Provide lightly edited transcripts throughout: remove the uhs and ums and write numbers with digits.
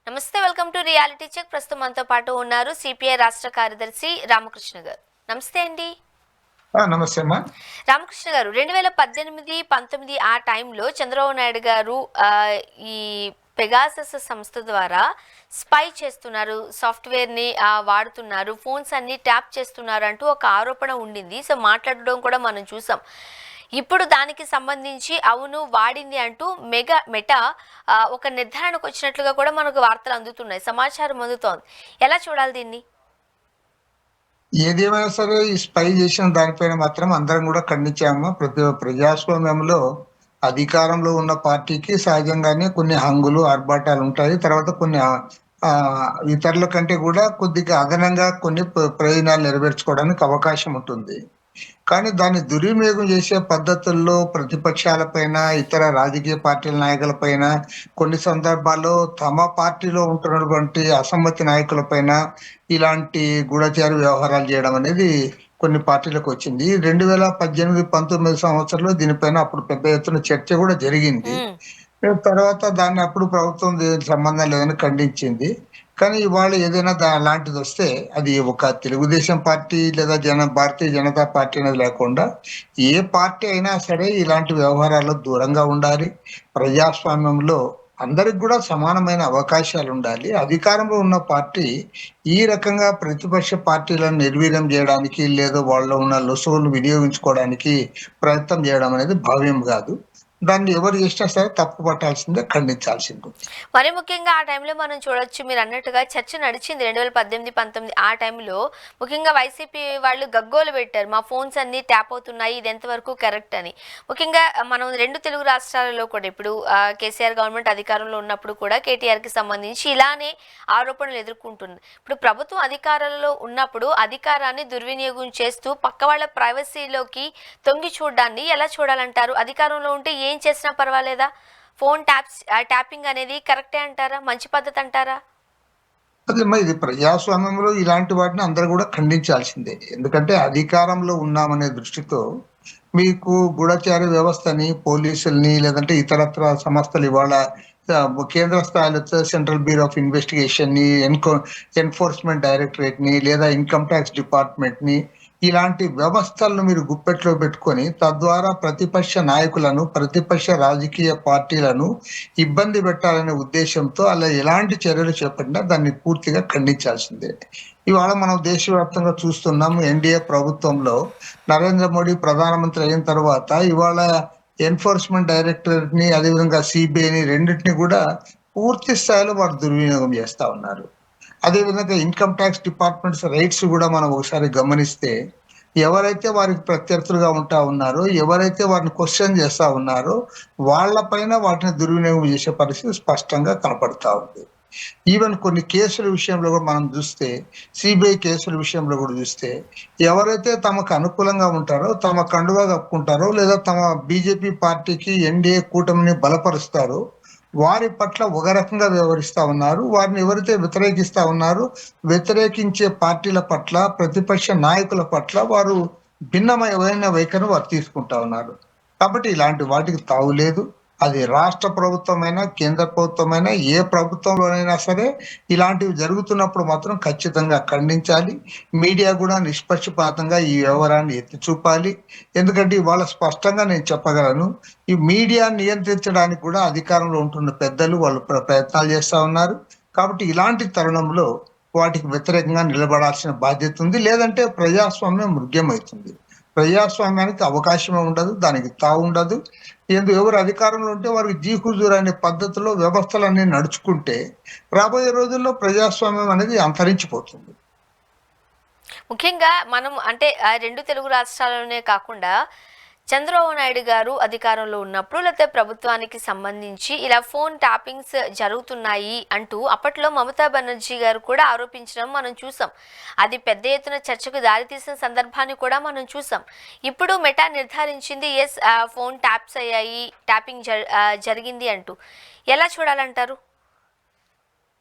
నమస్తే, welcome to reality check. ప్రస్తుతం మనతో పాటు ఉన్నారు సిపిఐ రాష్ట్ర కార్యదర్శి రామకృష్ణ గారు. నమస్తే అండి. నమస్తే అమ్మా. రామకృష్ణ గారు, 2018-19 ఆ టైంలో చంద్రబాబు నాయుడు గారు ఈ పెగాసస్ సంస్థ ద్వారా స్పై చేస్తున్నారు, సాఫ్ట్వేర్ని వాడుతున్నారు, ఫోన్స్ అన్ని ట్యాప్ చేస్తున్నారు అంటూ ఒక ఆరోపణ ఉండింది. సో మాట్లాడడం కూడా మనం చూసాం. ఇప్పుడు దానికి సంబంధించి అవును వాడింది అంటూ మెటా ఒక నిర్ధారణకు వచ్చినట్లుగా కూడా మనకు వార్తలు అందుతున్నాయి, సమాచారం అందుతోంది. ఎలా చూడాలి దీన్ని? ఏదేమైనా సరే ఈ స్పై చేసిన దానిపైన మాత్రం అందరం కూడా ఖండించాము. ప్రజాస్వామ్యంలో అధికారంలో ఉన్న పార్టీకి సహజంగానే కొన్ని హంగులు ఆర్భాటాలు ఉంటాయి. తర్వాత కొన్ని ఇతరుల కంటే కూడా కొద్దిగా అదనంగా కొన్ని ప్రయోజనాలు నెరవేర్చుకోవడానికి అవకాశం ఉంటుంది. కానీ దాన్ని దుర్వినియోగం చేసే పద్ధతుల్లో ప్రతిపక్షాలపైన, ఇతర రాజకీయ పార్టీల నాయకులపైన, కొన్ని సందర్భాల్లో తమ పార్టీలో ఉంటున్నటువంటి అసమ్మతి నాయకులపైన ఇలాంటి గూఢచారి వ్యవహారాలు చేయడం అనేది కొన్ని పార్టీలకు వచ్చింది. 2018-19 సంవత్సరంలో దీనిపైన అప్పుడు పెద్ద ఎత్తున చర్చ కూడా జరిగింది. తర్వాత దాన్ని అప్పుడు ప్రభుత్వం దీనికి సంబంధం లేదని ఖండించింది. కానీ ఇవాళ ఏదైనా అలాంటిది వస్తే అది ఒక తెలుగుదేశం పార్టీ లేదా భారతీయ జనతా పార్టీ అనేది లేకుండా ఏ పార్టీ అయినా సరే ఇలాంటి వ్యవహారాల్లో దూరంగా ఉండాలి. ప్రజాస్వామ్యంలో అందరికి కూడా సమానమైన అవకాశాలు ఉండాలి. అధికారంలో ఉన్న పార్టీ ఈ రకంగా ప్రతిపక్ష పార్టీలను నిర్వీర్యం చేయడానికి లేదా వాళ్ళలో ఉన్న లొసుగులను వినియోగించుకోవడానికి ప్రయత్నం చేయడం అనేది భావ్యం కాదు. దాన్ని ఎవరు చేసినా సరే తప్పు పట్టాల్సిందే, ఖండించాల్సిందే. మరి ముఖ్యంగా ఆ టైంలో మనం చూడొచ్చు, మీరు అన్నట్టుగా చర్చ నడిచింది 2018-19 ఆ టైంలో. ముఖ్యంగా వైసీపీ వాళ్ళు గగ్గోలు పెట్టారు, మా ఫోన్స్ అన్ని ట్యాప్ అవుతున్నాయి, ఇది ఎంతవరకు కరెక్ట్ అని. ముఖ్యంగా మనం రెండు తెలుగు రాష్ట్రాలలో కూడా ఇప్పుడు కేసీఆర్ గవర్నమెంట్ అధికారంలో ఉన్నప్పుడు కూడా కేటీఆర్కి సంబంధించి ఇలానే ఆరోపణలు ఎదుర్కొంటుంది. ఇప్పుడు ప్రభుత్వం అధికారంలో ఉన్నప్పుడు అధికారాన్ని దుర్వినియోగం చేస్తూ పక్క వాళ్ళ ప్రైవసీలోకి తొంగి చూడడాన్ని ఎలా చూడాలంటారు? అధికారంలో ఉంటే ఏం చేసినా పర్వాలేదా? ఫోన్ ట్యాపింగ్ అనేది కరెక్టే అంటారా? మంచి పద్ధతి అంటారా? అదేమ్మా, ఇది ప్రజాస్వామ్యంలో ఇలాంటి వాటిని అందరూ కూడా ఖండించాల్సిందే. ఎందుకంటే అధికారంలో ఉన్నామనే దృష్టితో మీకు గూఢచారి వ్యవస్థని, పోలీసుల్ని లేదంటే ఇతరత్ర సంస్థలు ఇవాళ కేంద్ర స్థాయిలో సెంట్రల్ బ్యూరో ఆఫ్ ఇన్వెస్టిగేషన్ ని, ఎన్ఫోర్స్మెంట్ డైరెక్టరేట్ ని లేదా ఇన్కమ్ ట్యాక్స్ డిపార్ట్మెంట్ ని, ఇలాంటి వ్యవస్థలను మీరు గుప్పెట్లో పెట్టుకొని తద్వారా ప్రతిపక్ష నాయకులను, ప్రతిపక్ష రాజకీయ పార్టీలను ఇబ్బంది పెట్టాలనే ఉద్దేశంతో అలా ఎలాంటి చర్యలు చేపట్టినా దాన్ని పూర్తిగా ఖండించాల్సిందే. ఇవాళ మనం దేశవ్యాప్తంగా చూస్తున్నాం. ఎన్డీఏ ప్రభుత్వంలో నరేంద్ర మోడీ ప్రధానమంత్రి అయిన తర్వాత ఇవాళ ఎన్ఫోర్స్మెంట్ డైరెక్టరేట్ ని, అదేవిధంగా సిబిఐని రెండింటిని కూడా పూర్తి స్థాయిలో వారు దుర్వినియోగం చేస్తా ఉన్నారు. అదేవిధంగా ఇన్కమ్ ట్యాక్స్ డిపార్ట్మెంట్స్ రైట్స్ కూడా మనం ఒకసారి గమనిస్తే ఎవరైతే వారికి ప్రత్యర్థులుగా ఉంటా ఉన్నారో, ఎవరైతే వారిని క్వశ్చన్ చేస్తా ఉన్నారో వాళ్ళపైన వాటిని దుర్వినియోగం చేసే పరిస్థితి స్పష్టంగా కనపడతా ఉంది. ఈవెన్ కొన్ని కేసుల విషయంలో కూడా మనం చూస్తే, సిబిఐ కేసుల విషయంలో కూడా చూస్తే ఎవరైతే తమకు అనుకూలంగా ఉంటారో, తమ కండువా కప్పుకుంటారో లేదా తమ బీజేపీ పార్టీకి ఎన్డీఏ కూటమిని బలపరుస్తారో వారి పట్ల ఒక రకంగా వ్యవహరిస్తా ఉన్నారు. వారిని ఎవరైతే వ్యతిరేకిస్తా ఉన్నారో వ్యతిరేకించే పార్టీల పట్ల, ప్రతిపక్ష నాయకుల పట్ల వారు భిన్నమైన వైఖరిని వారు తీసుకుంటా ఉన్నారు. కాబట్టి ఇలాంటి వాటికి తావులేదు. అది రాష్ట్ర ప్రభుత్వమైనా, కేంద్ర ప్రభుత్వమైనా, ఏ ప్రభుత్వంలోనైనా సరే ఇలాంటివి జరుగుతున్నప్పుడు మాత్రం ఖచ్చితంగా ఖండించాలి. మీడియా కూడా నిష్పక్షపాతంగా ఈ వ్యవహారాన్ని ఎత్తి చూపాలి. ఎందుకంటే ఇవాళ స్పష్టంగా నేను చెప్పగలను, ఈ మీడియా నియంత్రించడానికి కూడా అధికారంలో ఉంటున్న పెద్దలు వాళ్ళు ప్రయత్నాలు చేస్తా ఉన్నారు. కాబట్టి ఇలాంటి తరుణంలో వాటికి వ్యతిరేకంగా నిలబడాల్సిన బాధ్యత ఉంది. లేదంటే ప్రజాస్వామ్యం మృగ్యమవుతుంది. ప్రజాస్వామ్యానికి అవకాశమే ఉండదు, దానికి తావు ఉండదు. ఎవరు అధికారంలో ఉంటే వారికి జీ హుజూర్ అనే పద్ధతిలో వ్యవస్థలన్నీ నడుచుకుంటే రాబోయే రోజుల్లో ప్రజాస్వామ్యం అనేది అంతరించిపోతుంది. ముఖ్యంగా మనం అంటే రెండు తెలుగు రాష్ట్రాలలోనే కాకుండా చంద్రబాబు నాయుడు గారు అధికారంలో ఉన్నప్పుడు లేకపోతే ప్రభుత్వానికి సంబంధించి ఇలా ఫోన్ ట్యాపింగ్స్ జరుగుతున్నాయి అంటూ అప్పట్లో మమతా బెనర్జీ గారు కూడా ఆరోపించడం మనం చూసాం. అది పెద్ద ఎత్తున చర్చకు దారితీసిన సందర్భాన్ని కూడా మనం చూసాం. ఇప్పుడు మెటా నిర్ధారించింది ఎస్, ఫోన్ ట్యాప్స్ అయ్యాయి, ట్యాపింగ్ జరిగింది అంటూ. ఎలా చూడాలంటారు?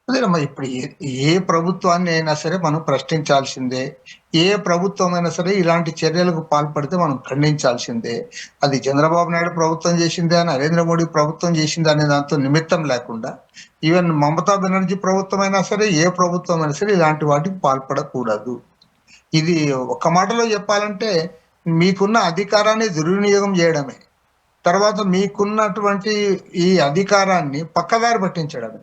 అదేనమ్మా ఇప్పుడు ఏ ప్రభుత్వాన్ని అయినా సరే మనం ప్రశ్నించాల్సిందే. ఏ ప్రభుత్వం అయినా సరే ఇలాంటి చర్యలకు పాల్పడితే మనం ఖండించాల్సిందే. అది చంద్రబాబు నాయుడు ప్రభుత్వం చేసిందా, నరేంద్ర మోడీ ప్రభుత్వం చేసిందా అనే దాంతో నిమిత్తం లేకుండా, ఈవెన్ మమతా బెనర్జీ ప్రభుత్వం అయినా సరే, ఏ ప్రభుత్వం అయినా సరే ఇలాంటి వాటికి పాల్పడకూడదు. ఇది ఒక్క మాటలో చెప్పాలంటే మీకున్న అధికారాన్ని దుర్వినియోగం చేయడమే. తర్వాత మీకున్నటువంటి ఈ అధికారాన్ని పక్కదారి పట్టించడమే.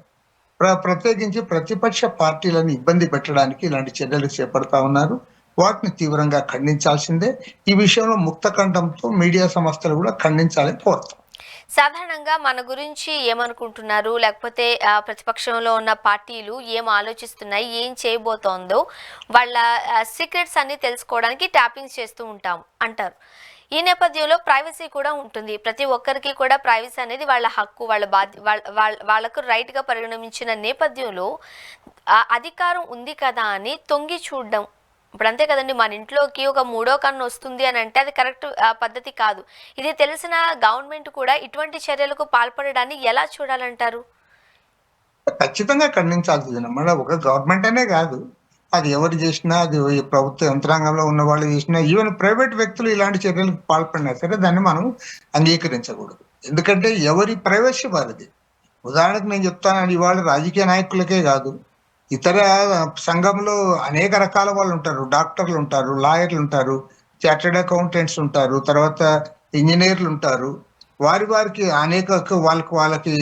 ప్రత్యేకించి ప్రతిపక్ష పార్టీలను ఇబ్బంది పెట్టడానికి ఇలాంటి చర్యలు చేపడతా ఉన్నారు. వాటిని తీవ్రంగా ఖండించాల్సిందే. ఈ విషయంలో ముక్త కంఠంతో మీడియా సంస్థలు కూడా ఖండించాలని కోరుతాం. సాధారణంగా మన గురించి ఏమనుకుంటున్నారు, లేకపోతే ప్రతిపక్షంలో ఉన్న పార్టీలు ఏం ఆలోచిస్తున్నాయి, ఏం చేయబోతోందో వాళ్ళ సీక్రెట్స్ అన్ని తెలుసుకోవడానికి ట్యాపింగ్స్ చేస్తూ ఉంటాం అంటారు. ఈ నేపథ్యంలో ప్రైవసీ కూడా ఉంటుంది. ప్రతి ఒక్కరికి కూడా ప్రైవసీ అనేది వాళ్ళ హక్కు, వాళ్ళ వాళ్ళకు రైట్గా పరిగణించిన నేపథ్యంలో అధికారం ఉంది కదా అని తొంగి చూడడం ఇప్పుడు అంతే కదండి. మన ఇంట్లోకి ఒక మూడో కన్ను వస్తుంది అని అంటే అది కరెక్ట్ పద్ధతి కాదు. ఇది తెలిసిన గవర్నమెంట్ కూడా ఇటువంటి చర్యలకు పాల్పడడాన్ని ఎలా చూడాలంటారు? ఖచ్చితంగా ఖండించాల్సిందేనమాట. ఒక గవర్నమెంట్ అనే కాదు. అది ఎవరు చేసినా, అది ఈ ప్రభుత్వ యంత్రాంగంలో ఉన్న వాళ్ళు చేసినా, ఈవెన్ ప్రైవేట్ వ్యక్తులు ఇలాంటి చర్యలకు పాల్పడినా సరే దాన్ని మనం అంగీకరించకూడదు. ఎందుకంటే ఎవరి ప్రైవసీ వారిది. ఉదాహరణకు నేను చెప్తాను, ఇవాళ రాజకీయ నాయకులకే కాదు, ఇతర సంఘంలో అనేక రకాల వాళ్ళు ఉంటారు. డాక్టర్లు ఉంటారు, లాయర్లు ఉంటారు, చార్టర్డ్ అకౌంటెంట్స్ ఉంటారు, తర్వాత ఇంజనీర్లు ఉంటారు. వారికి అనేక వాళ్ళకి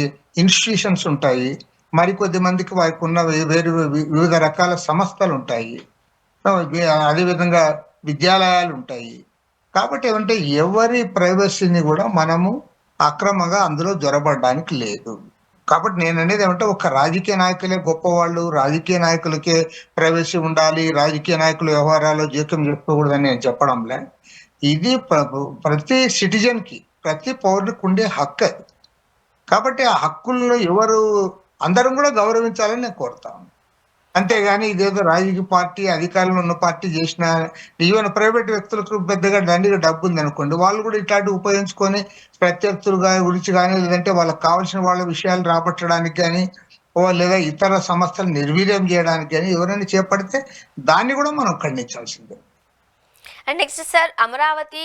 ఇన్స్టిట్యూషన్స్ ఉంటాయి. మరికొద్ది మందికి వారికి ఉన్న వేరు వివిధ రకాల సంస్థలు ఉంటాయి. అదేవిధంగా విద్యాలయాలు ఉంటాయి. కాబట్టి ఏమంటే ఎవరి ప్రైవసీని కూడా మనము అక్రమంగా అందులో జొరబడడానికి లేదు. కాబట్టి నేననేది ఏమంటే ఒక రాజకీయ నాయకులే గొప్పవాళ్ళు, రాజకీయ నాయకులకే ప్రైవసీ ఉండాలి, రాజకీయ నాయకుల వ్యవహారాల్లో జోక్యం చేసుకోకూడదని నేను చెప్పడంలే. ఇది ప్రతి సిటిజన్‌కి, ప్రతి పౌరుడికి ఉండే హక్కు అది. కాబట్టి ఆ హక్కుల్లో అందరం కూడా గౌరవించాలని నేను కోరుతాను. అంతేగాని ఇదేదో రాజకీయ పార్టీ, అధికారంలో ఉన్న పార్టీ చేసిన, ఈవెన్ ప్రైవేట్ వ్యక్తులకు పెద్దగా దండిగా డబ్బుందనుకోండి, వాళ్ళు కూడా ఇట్లాంటివి ఉపయోగించుకొని ప్రత్యర్థులుగా గురించి కానీ, లేదంటే వాళ్ళకి కావాల్సిన వాళ్ళ విషయాలు రాబట్టడానికి గానీ, లేదా ఇతర సంస్థలు నిర్వీర్యం చేయడానికి గానీ ఎవరైనా చేపడితే దాన్ని కూడా మనం ఖండించాల్సిందే. అండ్ నెక్స్ట్ సార్, అమరావతి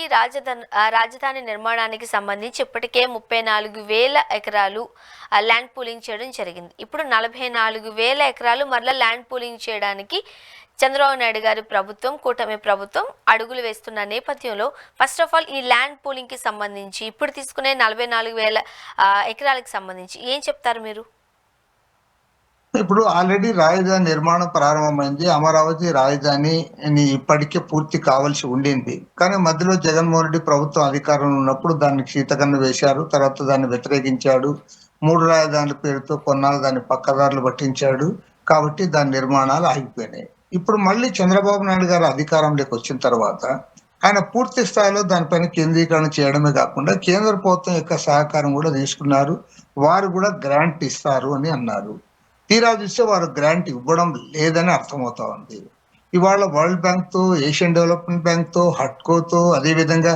రాజధాని నిర్మాణానికి సంబంధించి ఇప్పటికే 34,000 ఎకరాలు ల్యాండ్ పూలింగ్ చేయడం జరిగింది. ఇప్పుడు 44,000 ఎకరాలు మరలా ల్యాండ్ పూలింగ్ చేయడానికి చంద్రబాబు నాయుడు గారి ప్రభుత్వం, కూటమి ప్రభుత్వం అడుగులు వేస్తున్న నేపథ్యంలో ఫస్ట్ ఆఫ్ ఆల్ ఈ ల్యాండ్ పూలింగ్కి సంబంధించి ఇప్పుడు తీసుకునే 44,000 ఎకరాలకు సంబంధించి ఏం చెప్తారు మీరు? ఇప్పుడు ఆల్రెడీ రాజధాని నిర్మాణం ప్రారంభమైంది. అమరావతి రాజధాని ఇప్పటికే పూర్తి కావాల్సి ఉండింది. కానీ మధ్యలో జగన్మోహన్ రెడ్డి ప్రభుత్వం అధికారంలో ఉన్నప్పుడు దాన్ని క్షితకన్ను వేశారు. తర్వాత దాన్ని వ్యతిరేకించాడు. 3 రాజధానుల పేరుతో కొన్నాళ్ళు దాన్ని పక్కదారులు పట్టించాడు. కాబట్టి దాని నిర్మాణాలు ఆగిపోయినాయి. ఇప్పుడు మళ్ళీ చంద్రబాబు నాయుడు గారు అధికారంలోకి వచ్చిన తర్వాత ఆయన పూర్తి స్థాయిలో దానిపైన కేంద్రీకరణ చేయడమే కాకుండా కేంద్ర ప్రభుత్వం యొక్క సహకారం కూడా తీసుకున్నారు. వారు కూడా గ్రాంట్ ఇస్తారు అని అన్నారు. తీరా చూస్తే వారు గ్రాంట్ ఇవ్వడం లేదని అర్థమవుతా ఉంది. ఇవాళ వరల్డ్ బ్యాంక్‌తో, ఏషియన్ డెవలప్‌మెంట్ బ్యాంక్‌తో, హడ్కోతో, అదేవిధంగా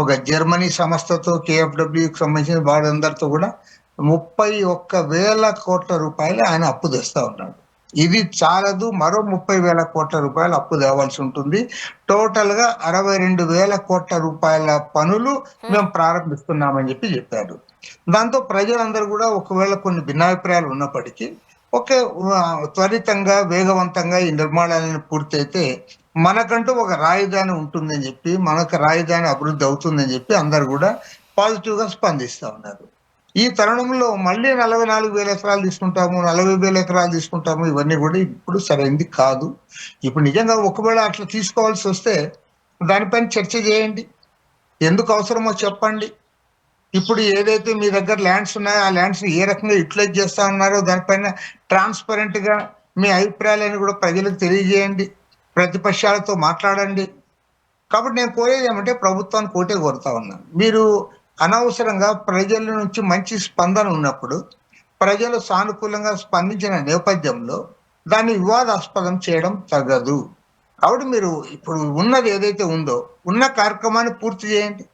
ఒక జర్మనీ సంస్థతో, కేఎఫ్‌డబ్ల్యూకి సంబంధించిన వాళ్ళందరితో కూడా 31,000 కోట్ల రూపాయలు ఆయన అప్పు తెస్తా ఉన్నాడు. ఇది చాలదు, మరో 30,000 కోట్ల రూపాయలు అప్పు తేవాల్సి ఉంటుంది. టోటల్‌గా 62,000 కోట్ల రూపాయల పనులు మేము ప్రారంభిస్తున్నామని చెప్పారు. దాంతో ప్రజలందరూ కూడా ఒకవేళ కొన్ని భిన్నాభిప్రాయాలు ఉన్నప్పటికీ త్వరితంగా, వేగవంతంగా ఈ నిర్మాణాలను పూర్తయితే మనకంటూ ఒక రాజధాని ఉంటుందని చెప్పి, మనకు రాజధాని అభివృద్ధి అవుతుందని చెప్పి అందరూ కూడా పాజిటివ్‌గా స్పందిస్తా ఉన్నారు. ఈ తరుణంలో మళ్ళీ 44,000 ఎకరాలు తీసుకుంటాము, 40,000 ఎకరాలు తీసుకుంటాము, ఇవన్నీ కూడా ఇప్పుడు సరైంది కాదు. ఇప్పుడు నిజంగా ఒకవేళ అట్లా తీసుకోవాల్సి వస్తే దానిపైన చర్చ చేయండి. ఎందుకు అవసరమో చెప్పండి. ఇప్పుడు ఏదైతే మీ దగ్గర ల్యాండ్స్ ఉన్నాయో ఆ ల్యాండ్స్ ఏ రకంగా యూటిలైజ్ చేస్తా ఉన్నారో దానిపైన ట్రాన్స్పరెంట్‌గా మీ అభిప్రాయాలను కూడా ప్రజలకు తెలియజేయండి. ప్రతిపక్షాలతో మాట్లాడండి. కాబట్టి నేను కోరేది ఏమంటే ప్రభుత్వానికి ఒకటే కోరుతా ఉన్నాను. మీరు అనవసరంగా ప్రజల నుంచి మంచి స్పందన ఉన్నప్పుడు, ప్రజలు సానుకూలంగా స్పందించిన నేపథ్యంలో దాన్ని వివాదాస్పదం చేయడం తగదు. కాబట్టి మీరు ఇప్పుడు ఉన్నది ఏదైతే ఉందో, ఉన్న కార్యక్రమాన్ని పూర్తి చేయండి.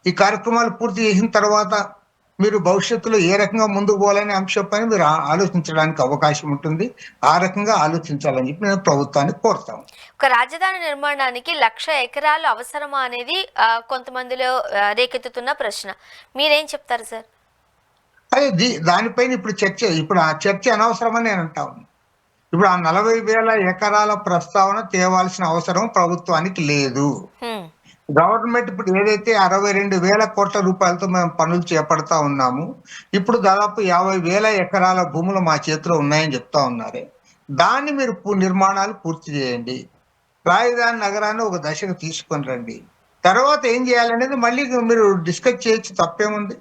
ఈ కార్యక్రమాలు పూర్తి చేసిన తర్వాత మీరు భవిష్యత్తులో ఏ రకంగా ముందుకు పోవాలనే అంశం పైన మీరు ఆలోచించడానికి అవకాశం ఉంటుంది. ఆ రకంగా ఆలోచించాలని చెప్పి నేను ప్రభుత్వాన్ని కోరుతాను. ఒక రాజధాని నిర్మాణానికి 1,00,000 ఎకరాలు అవసరమా అనేది కొంతమందిలో రేకెత్తుతున్న ప్రశ్న. మీరేం చెప్తారు సార్? అదే దానిపైన ఇప్పుడు ఆ చర్చ అనవసరమని నేను అంటా ఉన్నాను. ఇప్పుడు ఆ 40,000 ఎకరాల ప్రస్తావన తేవాల్సిన అవసరం ప్రభుత్వానికి లేదు. హ్మ్. గవర్నమెంట్ ఇప్పుడు ఏదైతే 62,000 కోట్ల రూపాయలతో మేము పనులు చేపడతా ఉన్నాము, ఇప్పుడు దాదాపు 50,000 ఎకరాల భూములు మా చేతిలో ఉన్నాయని చెప్తా ఉన్నారే. దాన్ని మీరు నిర్మాణాలు పూర్తి చేయండి. రాజధాని నగరాన్ని ఒక దశకు తీసుకొని రండి. తర్వాత ఏం చేయాలనేది మళ్ళీ మీరు డిస్కస్ చేయొచ్చు, తప్పేముంది.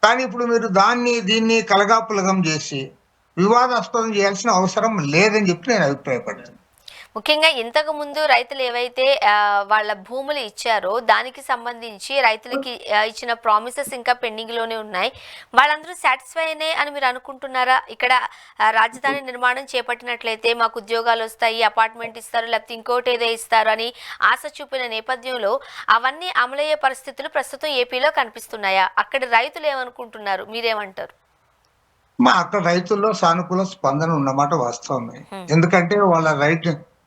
కానీ ఇప్పుడు మీరు దీన్ని కలగాపులగం చేసి వివాదాస్పదం చేయాల్సిన అవసరం లేదని చెప్పి నేను అభిప్రాయపడ్డాను. ముఖ్యంగా ఇంతకు ముందు రైతులు ఏవైతే వాళ్ళ భూములు ఇచ్చారో దానికి సంబంధించి రైతులకి ఇచ్చిన ప్రామిసెస్ ఇంకా పెండింగ్ లోనే ఉన్నాయి. వాళ్ళందరూ సాటిస్ఫై అయినాయి అని మీరు అనుకుంటున్నారా? ఇక్కడ రాజధాని నిర్మాణం చేపట్టినట్లయితే మాకు ఉద్యోగాలు వస్తాయి, అపార్ట్మెంట్ ఇస్తారు, లేకపోతే ఇంకోటి ఏదో ఇస్తారు అని ఆశ చూపిన నేపథ్యంలో అవన్నీ అమలయ్యే పరిస్థితులు ప్రస్తుతం ఏపీలో కనిపిస్తున్నాయా? అక్కడ రైతులు ఏమనుకుంటున్నారు, మీరేమంటారు? అక్కడ రైతుల్లో సానుకూల స్పందన ఉన్నమాట వాస్తవమే. ఎందుకంటే వాళ్ళ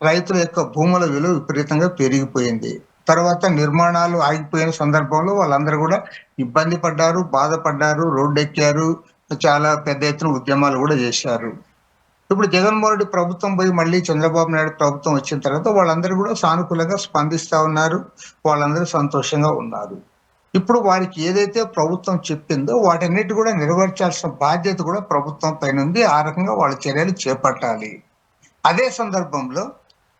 రైతుల యొక్క భూముల విలువ విపరీతంగా పెరిగిపోయింది. తర్వాత నిర్మాణాలు ఆగిపోయిన సందర్భంలో వాళ్ళందరూ కూడా ఇబ్బంది పడ్డారు, బాధపడ్డారు, రోడ్డెక్కారు, చాలా పెద్ద ఎత్తున ఉద్యమాలు కూడా చేశారు. ఇప్పుడు జగన్మోహన్ రెడ్డి ప్రభుత్వం పోయి మళ్ళీ చంద్రబాబు నాయుడు ప్రభుత్వం వచ్చిన తర్వాత వాళ్ళందరూ కూడా సానుకూలంగా స్పందిస్తా ఉన్నారు. వాళ్ళందరూ సంతోషంగా ఉన్నారు. ఇప్పుడు వారికి ఏదైతే ప్రభుత్వం చెప్పిందో వాటన్నిటి కూడా నెరవేర్చాల్సిన బాధ్యత కూడా ప్రభుత్వం పైన ఉంది. ఆ రకంగా వాళ్ళ చర్యలు చేపట్టాలి. అదే సందర్భంలో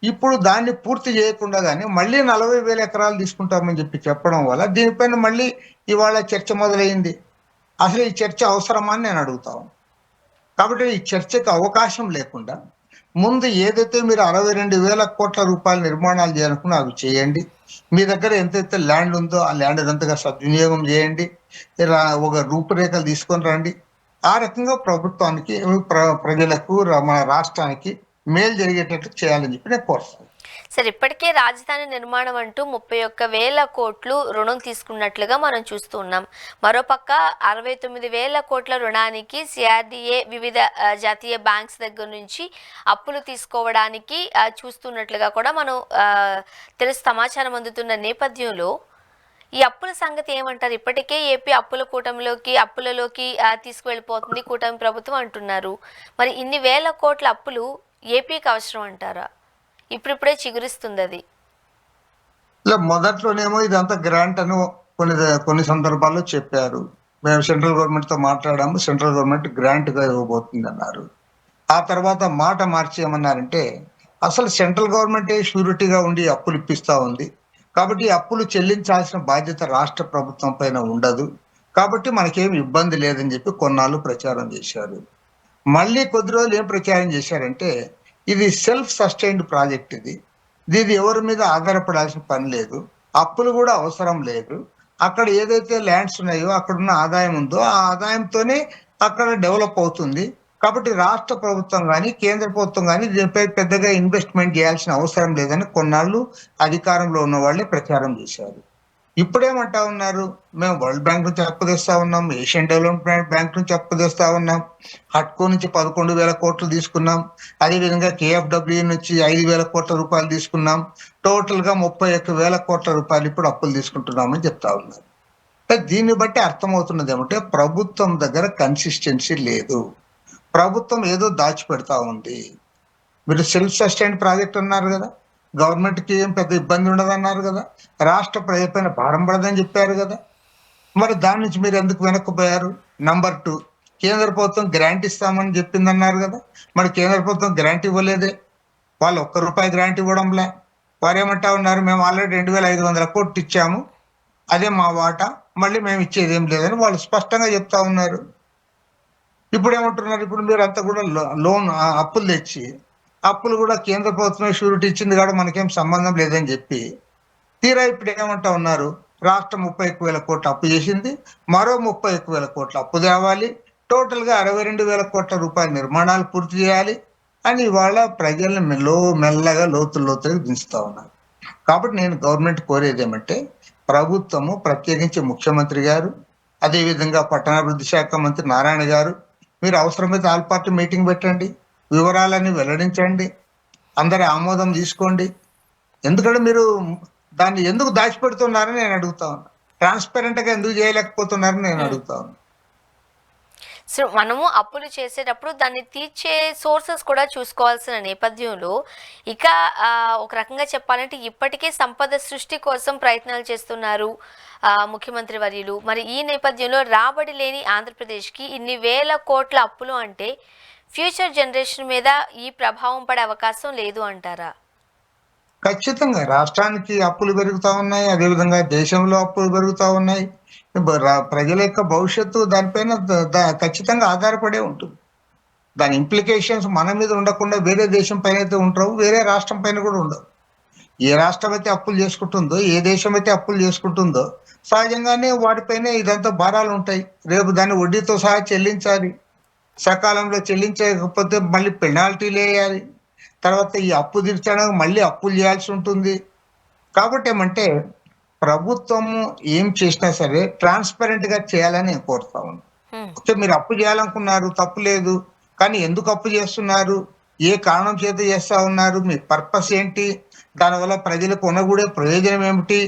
ఇప్పుడు దాన్ని పూర్తి చేయకుండా కానీ మళ్ళీ 40,000 ఎకరాలు తీసుకుంటామని చెప్పడం వల్ల దీనిపైన మళ్ళీ ఇవాళ చర్చ మొదలైంది. అసలు ఈ చర్చ అవసరమా అని నేను అడుగుతాను. కాబట్టి ఈ చర్చకు అవకాశం లేకుండా ముందు ఏదైతే మీరు 62,000 కోట్ల రూపాయల నిర్మాణాలు చేయాలనుకున్నా అవి చేయండి. మీ దగ్గర ఎంతైతే ల్యాండ్ ఉందో ఆ ల్యాండ్ అంతగా సద్వినియోగం చేయండి. ఒక రూపురేఖలు తీసుకొని రండి. ఆ రకంగా ప్రభుత్వానికి, ప్రజలకు, మన రాష్ట్రానికి మేలు జరిగేటట్టు చేయాలని చెప్పి నేను కోరుతాను. సార్, ఇప్పటికే రాజధాని నిర్మాణం అంటూ 31,000 కోట్లు రుణం తీసుకున్నట్లుగా మనం చూస్తూ ఉన్నాం. మరోపక్క 69,000 కోట్ల రుణానికి సిఆర్డిఏ వివిధ జాతీయ బ్యాంక్స్ దగ్గర నుంచి అప్పులు తీసుకోవడానికి చూస్తున్నట్లుగా కూడా మనం సమాచారం అందుతున్న నేపథ్యంలో ఈ అప్పుల సంగతి ఏమంటారు? ఇప్పటికే ఏపీ అప్పులలోకి తీసుకువెళ్ళిపోతుంది కూటమి ప్రభుత్వం అంటున్నారు. మరి ఇన్ని వేల కోట్ల అప్పులు ఏపీకి అవసరం అంటారా? ఇప్పుడిప్పుడే చిగురిస్తుంది అది. మొదట్లోనేమో ఇదంతా గ్రాంట్ అని కొన్ని సందర్భాల్లో చెప్పారు. మేము సెంట్రల్ గవర్నమెంట్ తో మాట్లాడాము, సెంట్రల్ గవర్నమెంట్ గ్రాంట్ గా ఇవ్వబోతుంది అన్నారు. ఆ తర్వాత మాట మార్చి ఏమన్నారంటే అసలు సెంట్రల్ గవర్నమెంటే షూరిటీగా ఉండి అప్పులు ఇప్పిస్తా ఉంది, కాబట్టి అప్పులు చెల్లించాల్సిన బాధ్యత రాష్ట్ర ప్రభుత్వం పైన ఉండదు, కాబట్టి మనకేమి ఇబ్బంది లేదని చెప్పి కొన్నాళ్ళు ప్రచారం చేశారు. మళ్ళీ కొద్ది రోజులు ఏం ప్రచారం చేశారంటే ఇది సెల్ఫ్ సస్టైన్డ్ ప్రాజెక్ట్, ఇది ఎవరి మీద ఆధారపడాల్సిన పని లేదు, అప్పులు కూడా అవసరం లేదు, అక్కడ ఏదైతే ల్యాండ్స్ ఉన్నాయో అక్కడున్న ఆదాయం ఉందో ఆ ఆదాయంతోనే అక్కడ డెవలప్ అవుతుంది, కాబట్టి రాష్ట్ర ప్రభుత్వం కానీ కేంద్ర ప్రభుత్వం కానీ దీనిపై పెద్దగా ఇన్వెస్ట్మెంట్ చేయాల్సిన అవసరం లేదని కొన్నాళ్ళు అధికారంలో ఉన్న వాళ్ళే ప్రచారం చేశారు. ఇప్పుడేమంటా ఉన్నారు, మేము వరల్డ్ బ్యాంక్ నుంచి అప్పు తెస్తా ఉన్నాం, ఏషియన్ డెవలప్మెంట్ బ్యాంక్ నుంచి అప్పు తెస్తా ఉన్నాం, హట్కో నుంచి 11,000 కోట్లు తీసుకున్నాం, అదేవిధంగా కేఎఫ్డబ్ల్యూ నుంచి 5,000 కోట్ల రూపాయలు తీసుకున్నాం, టోటల్ గా 31,000 కోట్ల రూపాయలు ఇప్పుడు అప్పులు తీసుకుంటున్నామని చెప్తా ఉన్నారు. దీన్ని బట్టి అర్థమవుతున్నది ఏమంటే ప్రభుత్వం దగ్గర కన్సిస్టెన్సీ లేదు, ప్రభుత్వం ఏదో దాచిపెడతా ఉంది. మీరు సెల్ఫ్ సస్టైన్ ప్రాజెక్ట్ అన్నారు కదా, గవర్నమెంట్ కి ఏం పెద్ద ఇబ్బంది ఉండదు అన్నారు కదా, రాష్ట్ర ప్రజలపైన భారం పడదని చెప్పారు కదా, మరి దాని నుంచి మీరు ఎందుకు వెనక్కిపోయారు? నంబర్ 2, కేంద్ర ప్రభుత్వం గ్రాంట్ ఇస్తామని చెప్పింది అన్నారు కదా, మరి కేంద్ర ప్రభుత్వం గ్రాంట్ ఇవ్వలేదే, వాళ్ళు ₹1 గ్రాంట్ ఇవ్వడంలే. వారు ఏమంటా ఉన్నారు, మేము ఆల్రెడీ 2,500 కోట్లు ఇచ్చాము, అదే మా వాటా, మళ్ళీ మేము ఇచ్చేది ఏం లేదని వాళ్ళు స్పష్టంగా చెప్తా ఉన్నారు. ఇప్పుడు ఏమంటున్నారు, ఇప్పుడు మీరు అంతా కూడా లోన్ అప్పులు తెచ్చి అప్పులు కూడా కేంద్ర ప్రభుత్వమే షూరిటీ ఇచ్చింది కాబట్టి మనకేం సంబంధం లేదని చెప్పి తీరా ఇప్పుడు ఏమంటా ఉన్నారు, రాష్ట్రం 31,000 కోట్లు అప్పు చేసింది, మరో 31,000 కోట్లు అప్పు తేవాలి, టోటల్ గా 62,000 కోట్ల రూపాయల నిర్మాణాలు పూర్తి చేయాలి అని ఇవాళ ప్రజల్ని మెల్లగా లోతుగా దించుతా ఉన్నారు. కాబట్టి నేను గవర్నమెంట్ కోరేది ఏమంటే ప్రభుత్వము, ప్రత్యేకించి ముఖ్యమంత్రి గారు అదేవిధంగా పట్టణాభివృద్ధి శాఖ మంత్రి నారాయణ గారు, మీరు అవసరమైతే ఆల్ పార్టీ మీటింగ్ పెట్టండి, వివరాలన్నీ వెల్లడించండి, అందరి ఆమోదం తీసుకోండి. ఎందుకంటే మీరు దాన్ని ఎందుకు దాచిపెడుతున్నారని నేను అడుగుతా ఉన్నా. ట్రాన్స్పరెంట్ గా ఎందుకు చేయలేకపోతున్నారని నేను అడుగుతా ఉన్నా. సో మనము అప్పులు చేసేటప్పుడు దాన్ని తీర్చే సోర్సెస్ కూడా చూసుకోవాల్సిన నేపథ్యంలో ఇక ఒక రకంగా చెప్పాలంటే ఇప్పటికే సంపద సృష్టి కోసం ప్రయత్నాలు చేస్తున్నారు ముఖ్యమంత్రి వర్యులు. మరి ఈ నేపథ్యంలో రాబడి లేని ఆంధ్రప్రదేశ్కి ఇన్ని వేల కోట్ల అప్పులు అంటే ఫ్యూచర్ జనరేషన్ మీద ఈ ప్రభావం పడే అవకాశం లేదు అంటారా? ఖచ్చితంగా రాష్ట్రానికి అప్పులు పెరుగుతా ఉన్నాయి, అదేవిధంగా దేశంలో అప్పులు పెరుగుతా ఉన్నాయి. ప్రజల యొక్క భవిష్యత్తు దానిపైన ఖచ్చితంగా ఆధారపడే ఉంటుంది. దాని ఇంప్లికేషన్స్ మన మీద ఉండకుండా వేరే దేశం పైన అయితే ఉంటావు, వేరే రాష్ట్రం పైన కూడా ఉండవు. ఏ రాష్ట్రం అయితే అప్పులు చేసుకుంటుందో, ఏ దేశం అయితే అప్పులు చేసుకుంటుందో సహజంగానే వాటిపైనే ఇదంతా భారాలు ఉంటాయి. రేపు దాన్ని వడ్డీతో సహా చెల్లించాలి. సకాలంలో చెల్లించకపోతే మళ్ళీ పెనాల్టీలు వేయాలి. తర్వాత ఈ అప్పు తీర్చడానికి మళ్ళీ అప్పులు చేయాల్సి ఉంటుంది. కాబట్టి ఏమంటే ప్రభుత్వము ఏం చేసినా సరే ట్రాన్స్పరెంట్ గా చేయాలని నేను కోరుతా ఉన్నాను. ఓకే, మీరు అప్పు చేయాలనుకున్నారు, తప్పు లేదు. కానీ ఎందుకు అప్పు చేస్తున్నారు, ఏ కారణం చేత చేస్తా ఉన్నారు, మీ పర్పస్ ఏంటి, దానివల్ల ప్రజలకు ఉన్నగూడే ప్రయోజనం ఏమిటి,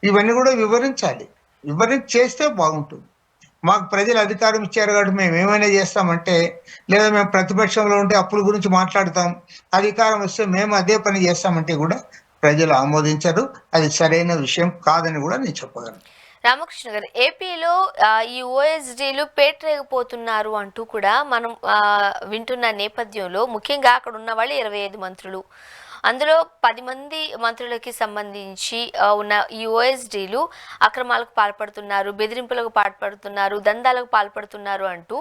ఇవన్నీ కూడా వివరించాలి. వివరించి చేస్తే బాగుంటుంది. మాకు ప్రజలు అధికారం ఇచ్చారు కాబట్టి మేము ఏమైనా చేస్తామంటే, లేదా మేము ప్రతిపక్షంలో ఉంటే అప్పుల గురించి మాట్లాడతాం, అధికారం వస్తే మేము అదే పని చేస్తామంటే కూడా ప్రజలు ఆమోదించరు. అది సరైన విషయం కాదని కూడా నేను చెప్పగలను. రామకృష్ణ గారు, ఏపీలో ఈ ఓఎస్డీలు పేటరేగిపోతున్నారు అంటూ కూడా మనం వింటున్న నేపథ్యంలో ముఖ్యంగా అక్కడ ఉన్న వాళ్ళు 25 మంత్రులు, అందులో 10 మంది మంత్రులకి సంబంధించి ఉన్న ఈ ఓఎస్డీలు అక్రమాలకు పాల్పడుతున్నారు, బెదిరింపులకు పాల్పడుతున్నారు, దందాలకు పాల్పడుతున్నారు అంటూ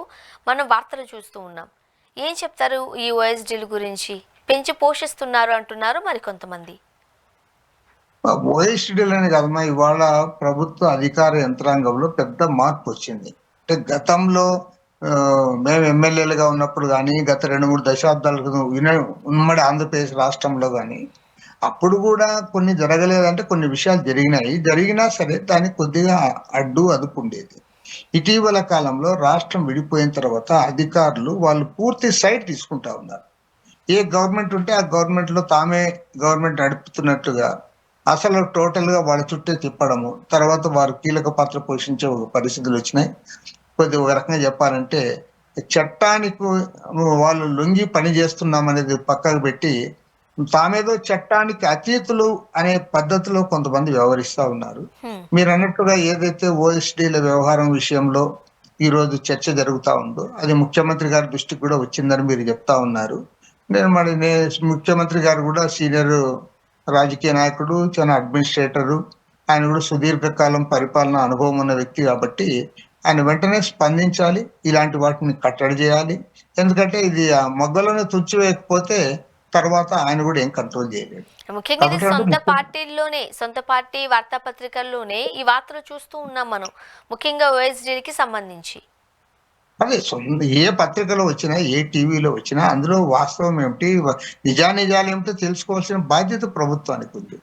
మనం వార్తలు చూస్తూ ఉన్నాం. ఏం చెప్తారు ఈ ఓఎస్డీల గురించి? పెంచి పోషిస్తున్నారు అంటున్నారు మరికొంతమంది. ఓఎస్డీలని కదమ్మా, ఇవాళ ప్రభుత్వ అధికార యంత్రాంగంలో పెద్ద మార్పు వచ్చింది. అంటే గతంలో మేము ఎమ్మెల్యేలుగా ఉన్నప్పుడు కానీ, గత 2-3 దశాబ్దాలకు ఉమ్మడి ఆంధ్రప్రదేశ్ రాష్ట్రంలో కానీ అప్పుడు కూడా కొన్ని జరగలేదంటే కొన్ని విషయాలు జరిగినాయి. జరిగినా సరే దానికి కొద్దిగా అదుపు ఉండేది. ఇటీవల కాలంలో రాష్ట్రం విడిపోయిన తర్వాత అధికారులు వాళ్ళు పూర్తి సైడ్ తీసుకుంటా ఉన్నారు. ఏ గవర్నమెంట్ ఉంటే ఆ గవర్నమెంట్ లో తామే గవర్నమెంట్ నడుపుతున్నట్టుగా అసలు టోటల్ గా వాళ్ళ చుట్టే తిప్పడము, తర్వాత వారు కీలక పాత్ర పోషించే పరిస్థితులు వచ్చినాయి. కొద్దిగా ఒక రకంగా చెప్పాలంటే చట్టానికి వాళ్ళు లొంగి పని చేస్తున్నాం అనేది పక్కకు పెట్టి తామేదో చట్టానికి అతీతులు అనే పద్ధతిలో కొంతమంది వ్యవహరిస్తా ఉన్నారు. మీరు అన్నట్టుగా ఏదైతే ఓఎస్డీల వ్యవహారం విషయంలో ఈ రోజు చర్చ జరుగుతా ఉందో అది ముఖ్యమంత్రి గారి దృష్టికి కూడా వచ్చిందని మీరు చెప్తా ఉన్నారు. ముఖ్యమంత్రి గారు కూడా సీనియర్ రాజకీయ నాయకుడు, చాలా అడ్మినిస్ట్రేటరు, ఆయన కూడా సుదీర్ఘకాలం పరిపాలన అనుభవం ఉన్న వ్యక్తి కాబట్టి ఆయన వెంటనే స్పందించాలి, ఇలాంటి వాటిని కట్టడి చేయాలి. ఎందుకంటే ఇది ఆ మొగ్గలను తుడిచివేయకపోతే తర్వాత ఆయన కూడా ఏం కంట్రోల్ చేయలేడు. ముఖ్యంగా ఇది సొంత పార్టీ వార్తాపత్రికల్లోనే ఈ వార్తలు చూస్తూ ఉన్నాం మనం, ముఖ్యంగా ఓఎస్డీకి సంబంధించి. అదే ఏ పత్రికలో వచ్చినా, ఏ టీవీలో వచ్చినా అందులో వాస్తవం ఏమిటి, నిజానిజాలు ఏమిటో తెలుసుకోవాల్సిన బాధ్యత ప్రభుత్వానికి ఉంది.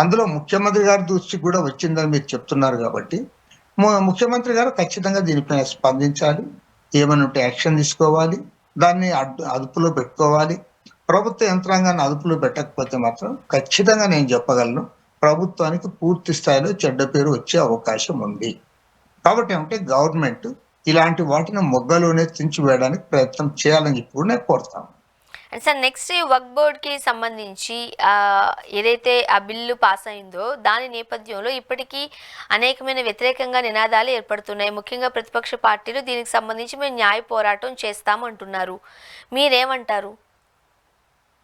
అందులో ముఖ్యమంత్రి గారి దృష్టికి కూడా వచ్చిందని మీరు చెప్తున్నారు కాబట్టి ముఖ్యమంత్రి గారు ఖచ్చితంగా దీనిపైన స్పందించాలి, ఏమైనా ఉంటే యాక్షన్ తీసుకోవాలి, దాన్ని అదుపులో పెట్టుకోవాలి. ప్రభుత్వ యంత్రాంగాన్ని అదుపులో పెట్టకపోతే మాత్రం ఖచ్చితంగా నేను చెప్పగలను, ప్రభుత్వానికి పూర్తి స్థాయిలో చెడ్డ పేరు వచ్చే అవకాశం ఉంది. కాబట్టి అంటే గవర్నమెంట్ ఇలాంటి వాటిని మొగ్గలోనే వేయడానికి ప్రయత్నం చేయాలని చెప్పి కూడా నేను కోరుతాను. సార్, నెక్స్ట్ వక్ఫ్ బోర్డ్కి సంబంధించి ఏదైతే ఆ బిల్లు పాస్ అయిందో దాని నేపథ్యంలో ఇప్పటికీ అనేకమైన వ్యతిరేకంగా నినాదాలు ఏర్పడుతున్నాయి. ముఖ్యంగా ప్రతిపక్ష పార్టీలు దీనికి సంబంధించి మేము న్యాయ పోరాటం చేస్తామంటున్నారు. మీరేమంటారు?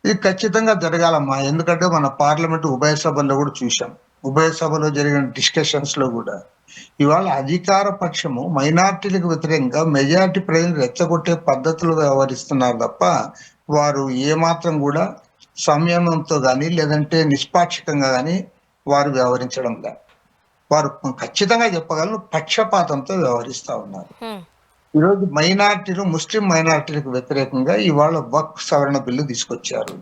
ఇది ఖచ్చితంగా జరగాలమ్మా. ఎందుకంటే మన పార్లమెంట్ ఉభయ సభల్లో కూడా చూసాం. ఉభయ సభలో జరిగిన డిస్కషన్స్ లో కూడా ఇవాళ అధికార పక్షము మైనార్టీలకు వ్యతిరేకంగా మెజారిటీ ప్రజలు రెచ్చగొట్టే పద్ధతులు వ్యవహరిస్తున్నారు తప్ప వారు ఏమాత్రం కూడా సంయమనంతో కానీ లేదంటే నిష్పాక్షికంగా కానీ వారు వ్యవహరించడం లేదు. వారు ఖచ్చితంగా చెప్పగలను పక్షపాతంతో వ్యవహరిస్తా ఉన్నారు. ఈరోజు మైనార్టీలు, ముస్లిం మైనార్టీలకు వ్యతిరేకంగా ఇవాళ వక్ఫ్ సవరణ బిల్లు తీసుకొచ్చారు.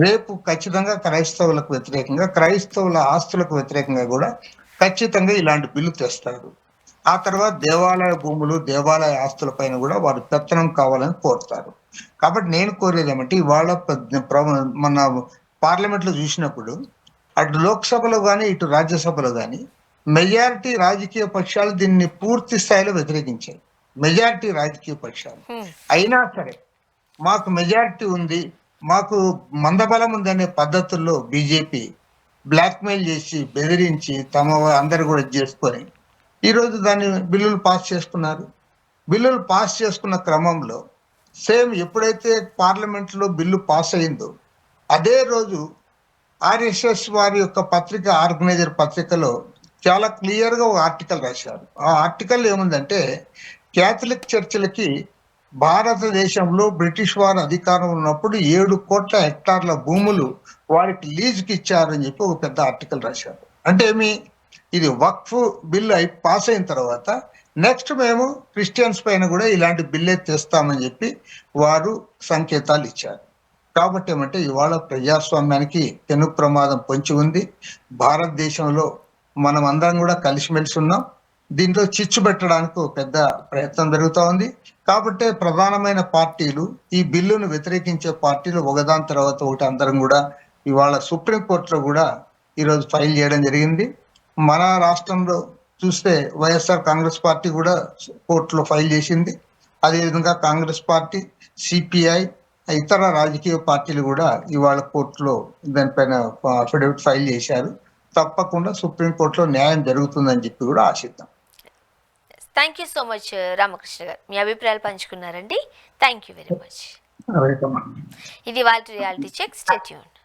రేపు ఖచ్చితంగా క్రైస్తవులకు వ్యతిరేకంగా, క్రైస్తవుల ఆస్తులకు వ్యతిరేకంగా కూడా ఖచ్చితంగా ఇలాంటి బిల్లు తెస్తారు. ఆ తర్వాత దేవాలయ భూములు, దేవాలయ ఆస్తుల పైన కూడా వారు పెత్తనం కావాలని కోరుతారు. కాబట్టి నేను కోరేది ఏమంటే ఇవాళ మన పార్లమెంట్ లో చూసినప్పుడు అటు లోక్సభలో గాని, ఇటు రాజ్యసభలో గాని మెజారిటీ రాజకీయ పక్షాలు దీన్ని పూర్తి స్థాయిలో వ్యతిరేకించాయి. మెజారిటీ రాజకీయ పక్షాలు. అయినా సరే మాకు మెజారిటీ ఉంది, మాకు మందబలం ఉందనే పద్ధతుల్లో బీజేపీ బ్లాక్మెయిల్ చేసి, బెదిరించి తమ అందరు కూడా చేసుకొని ఈరోజు దాన్ని బిల్లులు పాస్ చేసుకున్నారు. బిల్లులు పాస్ చేసుకున్న క్రమంలో సేమ్ ఎప్పుడైతే పార్లమెంట్ లో బిల్లు పాస్ అయిందో అదే రోజు ఆర్ఎస్ఎస్ వారి యొక్క పత్రిక, ఆర్గనైజర్ పత్రికలో చాలా క్లియర్ గా ఒక ఆర్టికల్ రాశారు. ఆ ఆర్టికల్ ఏముందంటే క్యాథలిక్ చర్చిలకి భారతదేశంలో బ్రిటిష్ వారు అధికారం ఉన్నప్పుడు 7 కోట్ల హెక్టార్ల భూములు వారికి లీజుకి ఇచ్చారని చెప్పి ఒక పెద్ద ఆర్టికల్ రాశారు. అంటే ఇది వక్ఫ్ బిల్ పాస్ అయిన తర్వాత నెక్స్ట్ మేము క్రిస్టియన్స్ పైన కూడా ఇలాంటి బిల్లే తెస్తామని చెప్పి వారు సంకేతాలు ఇచ్చారు. కాబట్టి ఏమంటే ఇవాళ ప్రజాస్వామ్యానికి పెను ప్రమాదం పొంచి ఉంది. భారతదేశంలో మనం అందరం కూడా కలిసిమెలిసి ఉన్నాం. దీంట్లో చిచ్చు పెట్టడానికి ఒక పెద్ద ప్రయత్నం జరుగుతూ ఉంది. కాబట్టి ప్రధానమైన పార్టీలు, ఈ బిల్లును వ్యతిరేకించే పార్టీలు ఒకదాని తర్వాత ఒకటి అందరం కూడా ఇవాళ సుప్రీంకోర్టులో కూడా ఈరోజు ఫైల్ చేయడం జరిగింది. మన రాష్ట్రంలో చూస్తే వైఎస్ఆర్ కాంగ్రెస్ పార్టీ కూడా కోర్టులో ఫైల్ చేసింది. అదేవిధంగా కాంగ్రెస్ పార్టీ, సిపిఐ, ఇతర రాజకీయ పార్టీలు కూడా ఇవాళ కోర్టులో దానిపైన అఫిడవిట్ ఫైల్ చేశారు. తప్పకుండా సుప్రీంకోర్టులో న్యాయం జరుగుతుందని చెప్పి కూడా ఆశిద్దాం. Thank you so much Ramakrishna గారు, మీ అభిప్రాయాలు పంచుకున్నారండి. Thank you very much. ఇది వాళ్ళ రియాలిటీ చెక్. Stay tuned.